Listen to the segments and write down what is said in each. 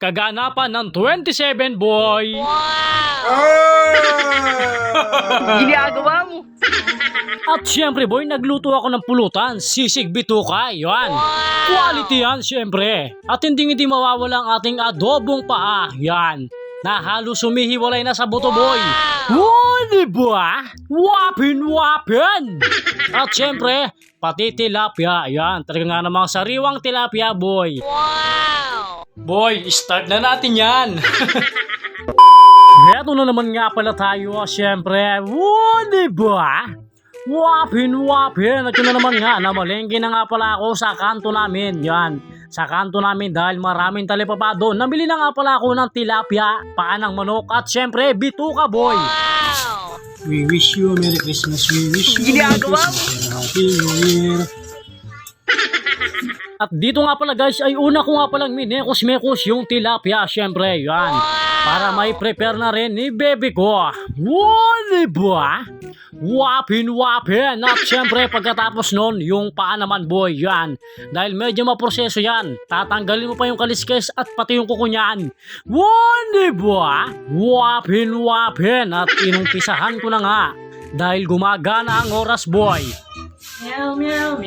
kaganapan ng 27 boy. Ginagawa mo. At syempre boy, nagluto ako ng pulutan, sisig bituka, yan. Quality yan syempre. At hindi mawawala ang ating adobong paa, yan. Na halos sumihiwalay na sa buto boy. Wow, diba? Wapin! At syempre, pati tilapia, yan. Talaga nga namang sariwang tilapia boy. Boy, start na natin yan. Eto na naman nga pala tayo, syempre. Wow, diba? Wapin! At yun na naman nga, namalengke na nga pala ako sa kanto namin. Yan, sa kanto namin dahil maraming talipapa doon. Nabili na nga pala ako ng tilapia, paa ng manok at syempre, bituka boy. We wish you a Merry Christmas. We wish you a Merry Ginagawa mo. Christmas. Happy New Year. At dito nga pala guys, ay una ko nga palang minekos-mekos yung tilapia, syempre. Yan, para may prepare na rin ni baby ko. Wow, diba? Wapin! At syempre pagkatapos nun, yung paa naman boy, yan. Dahil medyo maproseso yan, tatanggalin mo pa yung kaliskes at pati yung kuko niyan. Wow, diba? Wapin! At inumpisahan ko na nga. Dahil gumagana ang oras boy. Meow.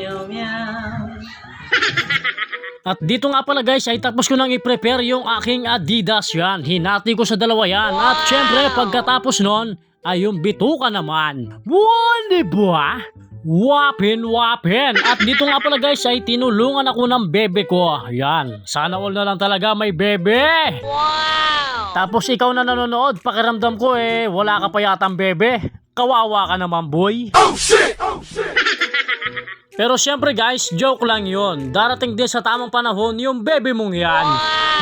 At dito nga pala guys ay tapos ko nang i-prepare yung aking Adidas yan. Hinati ko sa dalawa yan. At syempre pagkatapos nun ay yung bituka naman. Wow, diba? Wapin! At dito nga pala guys ay tinulungan ako ng bebe ko. Yan, sana all na lang talaga may bebe. Tapos ikaw na nanonood, pakiramdam ko wala ka pa yatang bebe. Kawawa ka naman boy. Pero syempre guys, joke lang yun. Darating din sa tamang panahon yung baby mong yan.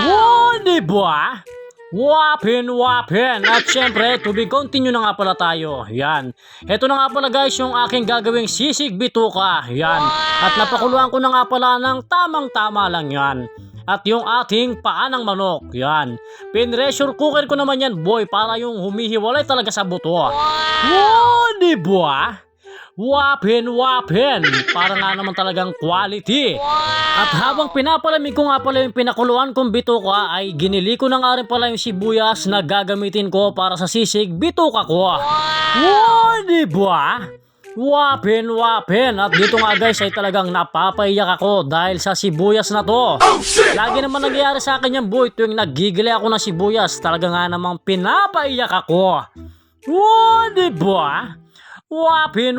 Wow, diba? Wapin! At syempre, to be continue na nga pala tayo. Yan. Ito na nga pala guys yung aking gagawing sisig bituka. Yan. At napakuluan ko na nga pala ng tamang-tama lang yan. At yung ating paa ng manok. Yan. Pinressure cooker ko naman yan boy para yung humihiwalay talaga sa buto. Wow, diba? Wapin! Para nga naman talagang quality. At habang pinapalamig ko nga pala yung pinakuluan kong bituka ay ginili ko na nga rin pala yung sibuyas na gagamitin ko para sa sisig bituka ko. Wow, diba? Wapin! At dito nga guys ay talagang napapaiyak ako dahil sa sibuyas na to. Lagi naman nangyayari sa akin yan boy tuwing nagigili ako ng sibuyas. Talaga nga namang pinapaiyak ako. Wow, diba? Wapin!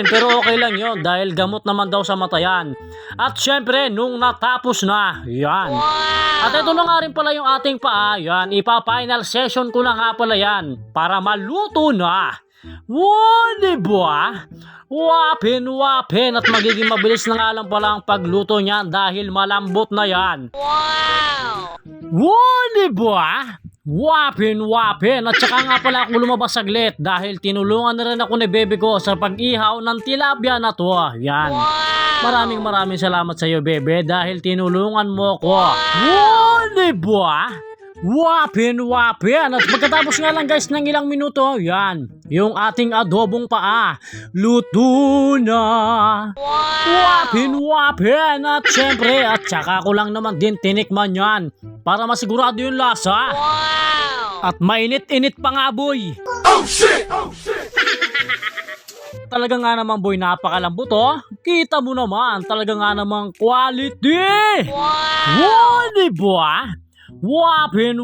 Pero okay lang yon dahil gamot naman daw sa mata yan. At syempre nung natapos na, yan. At ito na nga rin pala yung ating paa, yan. Ipa-final session ko na nga pala yan para maluto na. Wow, diba? Wapin! At magiging mabilis na nga lang pala ang pagluto niyan dahil malambot na yan. Wow, diba? Wapin! At saka nga pala ako lumabas saglit dahil tinulungan na rin ako ni bebe ko sa pag-ihaw ng tilapia na to. Yan. Maraming salamat sa iyo bebe dahil tinulungan mo ko. Wow, diba? Wapin! At pagkatapos nga lang guys ng ilang minuto, yan, yung ating adobong paa, luto na. Wapin! At syempre, at saka ko lang naman din tinikman yan para masigurado yung lasa. At mainit-init pa nga boy. Talaga nga naman boy, napakalambot oh. Kita mo naman, talaga nga namang quality. Wow, diba? Wapin!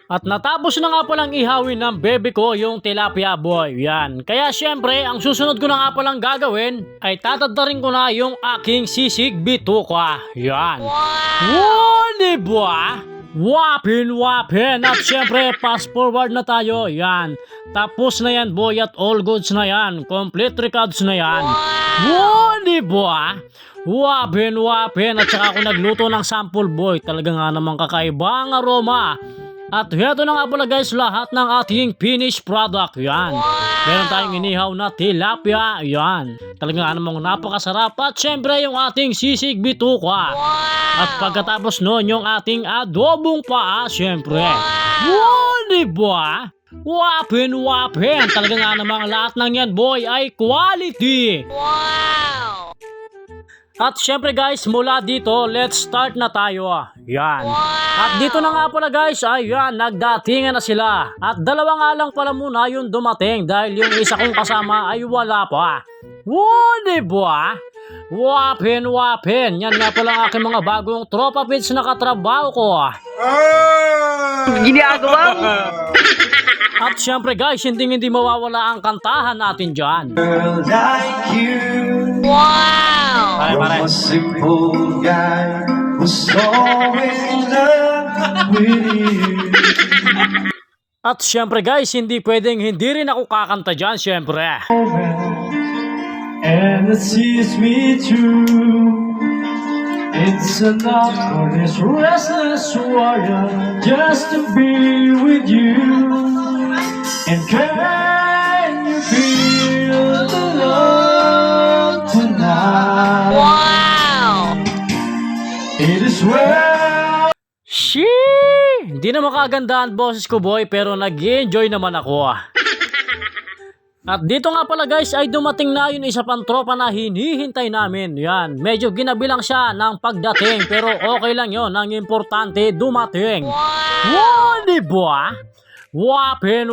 At natapos na nga palang ihawin ng bebe ko yung tilapia boy. Yan. Kaya syempre, ang susunod ko na nga palang gagawin ay tatadarin ko na yung aking sisig bituka. Yan. Wow, diba? Wapin! At syempre, fast forward na tayo. Yan. Tapos na yan boy at all goods na yan. Complete records na yan. Wow, diba? Wapin! At saka ako nagluto ng sample boy. Talaga nga namang kakaibang aroma. At heto na nga pala guys lahat ng ating finished product. Yan. Meron tayong inihaw na tilapia. Yan. Talaga nga namang napakasarap. At syempre yung ating sisig bituka. At pagkatapos nun yung ating adobong paa syempre. Wow, diba? Wapin! Talaga nga namang lahat ng yan boy ay quality. At syempre guys, mula dito, let's start na tayo. Yan. At dito na nga pala guys, ayan, nagdatingan na sila. At dalawa nga lang pala muna yung dumating dahil yung isa kong kasama ay wala pa. Wow, diba? Wapin. Yan nga pala ang aking mga bagong tropa pits na katrabaho ko. Ginagawa mo. At syempre guys, hindi mawawala ang kantahan natin dyan. Girl like you, Pare. from a simple guy who's so in love with you. At syempre guys, hindi pwedeng hindi rin ako kakanta dyan syempre. And it sees me through. It's enough for this restless warrior just to be with you. And can you feel the love tonight? It is well. Shee! Hindi na makaganda ang boses ko boy pero nag-enjoy naman ako. At dito nga pala guys ay dumating na yun isa pang tropa na hinihintay namin. Yan, medyo ginabilang siya ng pagdating pero okay lang yun. Ang importante dumating. Wow, diba? Wapin.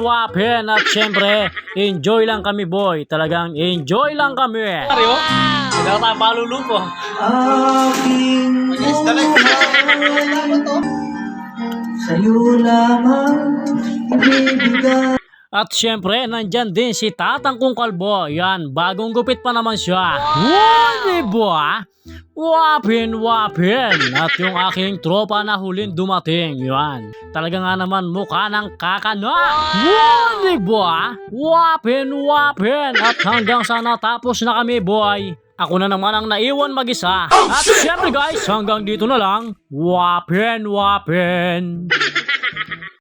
At syempre, enjoy lang kami boy. Talagang enjoy lang kami. Hindi na tayo malulupo. Aking sa'yo lamang ibibigay. At syempre, nandyan din si Tatang kong kalbo. Yan, bagong gupit pa naman siya. Wow, diba? Wapin. At yung aking tropa na huling dumating. Yan, talaga nga naman mukha ng kakana. Wow, diba? Wapin. At hanggang sa natapos na kami boy. Ako na naman ang naiwan mag-isa. At syempre guys, hanggang dito na lang. Wapin.